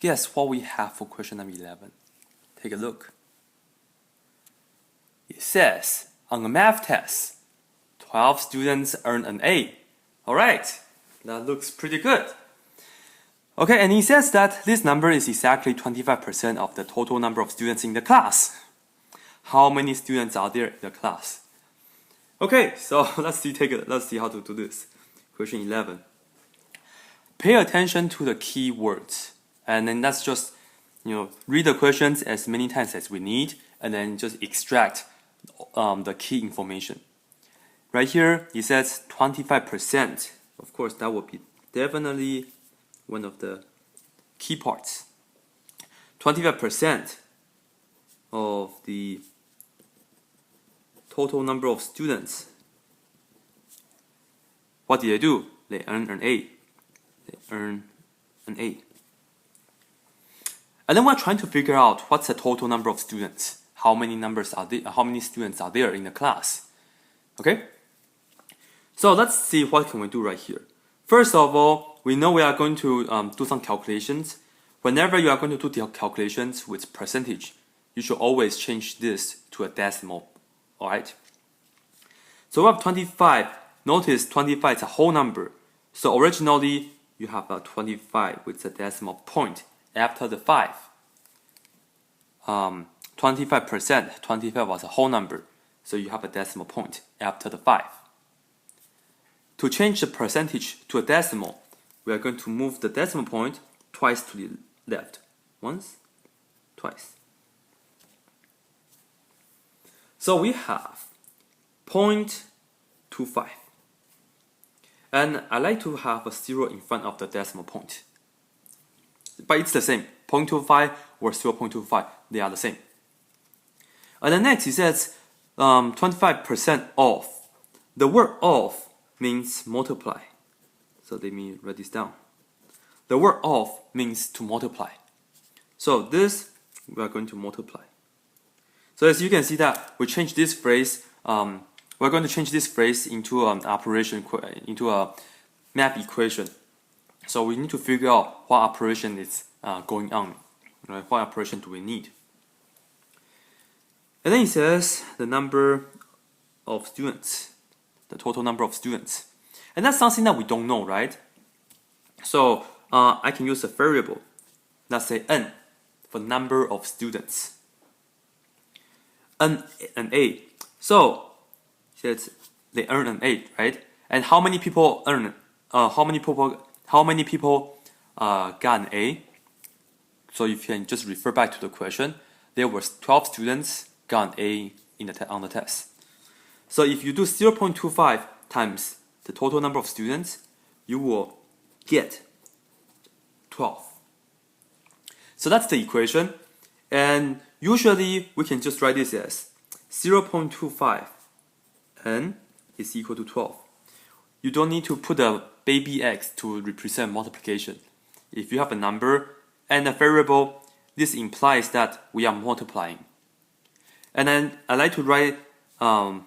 guess what we have for question number 11? Take a look. It says, on a math test, 12 students earn an A. Alright, that looks pretty good. Okay, and it says that this number is exactly 25% of the total number of students in the class. How many students are there in the class? Okay, so let's see how to do this. Question 11. Pay attention to the key words, and then let's just read the questions as many times as we need, and then just extract the key information. Right here, it says 25%. Of course, that would be definitely one of the key parts. 25% of the total number of students. What did they do? They earn an A. They earn an A. And then we're trying to figure out what's the total number of students. How many students are there in the class? Okay? So let's see what can we do right here. First of all, we know we are going to do some calculations. Whenever you are going to do the calculations with percentage, you should always change this to a decimal. Alright? So we have 25. Notice 25 is a whole number. So originally, you have a 25 with a decimal point after the 5. 25%, 25 was a whole number. So you have a decimal point after the 5. To change the percentage to a decimal, we are going to move the decimal point twice to the left. Once, twice. So we have 0.25. And I like to have a 0 in front of the decimal point. But it's the same. 0.25 or 0.25, they are the same. And then next it says 25% off. The word off means multiply. So let me write this down. The word off means to multiply. So this, we are going to multiply. So as you can see that we change this phrase, we're going to change this phrase into an operation, into a math equation. So we need to figure out what operation is going on, right? What operation do we need? And then it says the number of students, the total number of students. And that's something that we don't know, right? So I can use a variable, let's say n, for number of students. An A. So it says they earn an A, right? And how many people earn? How many people got an A? So you can just refer back to the question. There were 12 students got an A on the test. So if you do 0.25 times the total number of students, you will get 12. So that's the equation. And usually we can just write this as 0.25 n is equal to 12. You don't need to put a baby x to represent multiplication. If you have a number and a variable, this implies that we are multiplying. And then I like to write a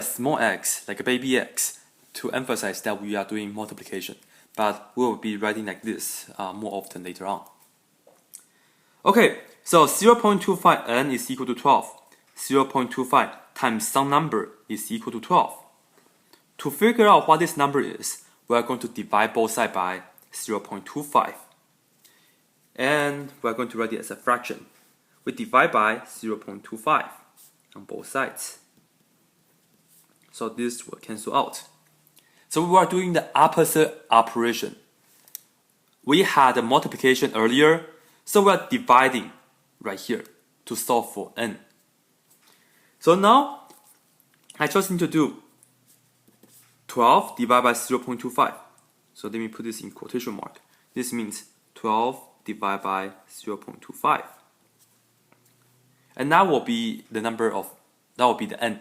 small x, like a baby x, to emphasize that we are doing multiplication. But we will be writing like this more often later on. Okay, so 0.25 n is equal to 12. 0.25 times some number is equal to 12. To figure out what this number is, we are going to divide both sides by 0.25. And we are going to write it as a fraction. We divide by 0.25 on both sides. So this will cancel out. So we are doing the opposite operation. We had a multiplication earlier, so we are dividing right here to solve for n. So now, I just need to do 12 divided by 0.25. So let me put this in quotation mark. This means 12 divided by 0.25. And that will be the n.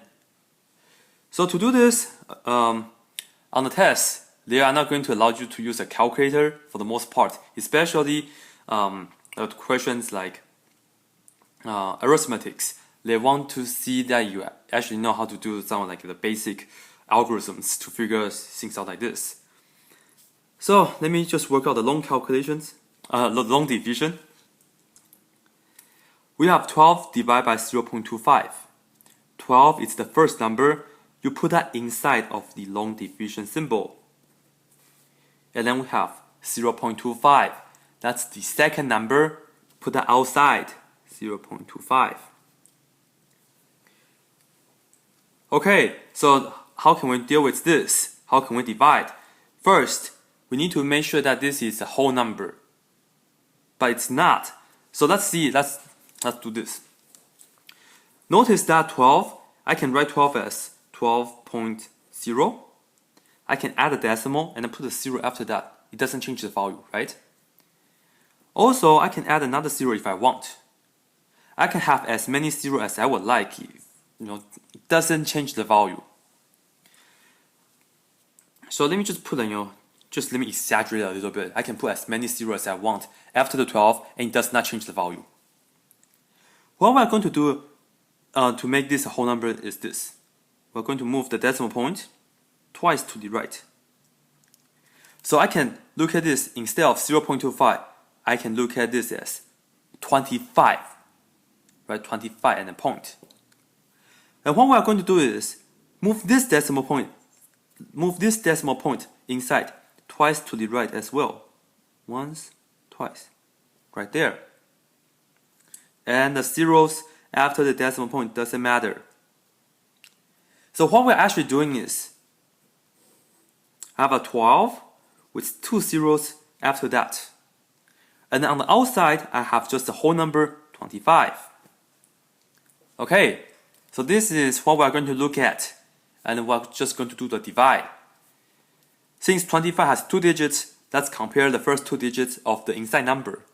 So to do this, on the test, they are not going to allow you to use a calculator for the most part, especially questions like arithmetics. They want to see that you actually know how to do some like the basic algorithms to figure things out like this. So let me just work out the long calculations. long division. We have 12 divided by 0.25. 12 is the first number. You put that inside of the long division symbol. And then we have 0.25. That's the second number. Put that outside. 0.25. Okay, so how can we deal with this? How can we divide? First, we need to make sure that this is a whole number. But it's not. So let's see, let's do this. Notice that 12, I can write 12 as 12.0. I can add a decimal and then put a 0 after that. It doesn't change the value, right? Also, I can add another 0 if I want. I can have as many 0 as I would like. It doesn't change the value. So let me just put just let me exaggerate a little bit. I can put as many 0 as I want after the 12 and it does not change the value. What we're going to do to make this a whole number is this. We're going to move the decimal point twice to the right. So I can look at this instead of 0.25, I can look at this as 25, right? 25 and a point. And what we're going to do is move this decimal point inside twice to the right as well. Once, twice, right there. And the zeros after the decimal point doesn't matter. So what we're actually doing is I have a 12 with 2 zeros after that. And then on the outside, I have just the whole number 25. Okay, so this is what we're going to look at. And we're just going to do the divide. Since 25 has 2 digits, let's compare the first 2 digits of the inside number.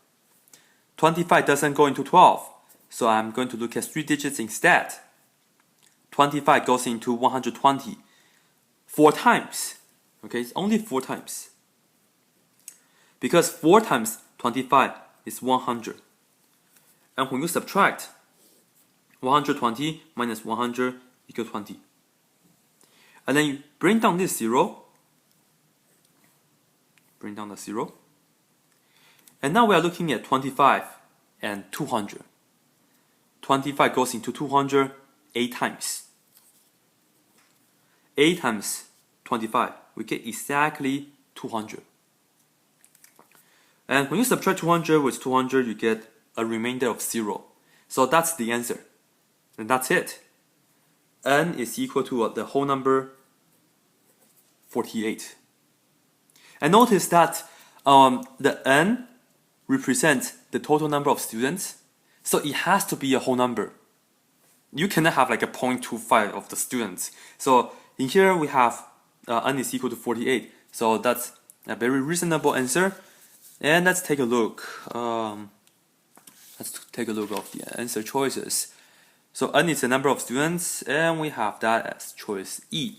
25 doesn't go into 12, so I'm going to look at 3 digits instead. 25 goes into 120 4 times. Okay, it's only 4 times. Because 4 times 25 is 100. And when you subtract 120 minus 100 equals 20. And then you bring down this 0. Bring down the 0. And now we are looking at 25 and 200. 25 goes into 200 8 times. 8 times 25, we get exactly 200. And when you subtract 200 with 200, you get a remainder of 0. So that's the answer. And that's it. N is equal to the whole number 48. And notice that the N represents the total number of students. So it has to be a whole number. You cannot have like a 0.25 of the students. So in here we have N is equal to 48. So that's a very reasonable answer. And let's take a look. Let's take a look of the answer choices. So N is the number of students, and we have that as choice E.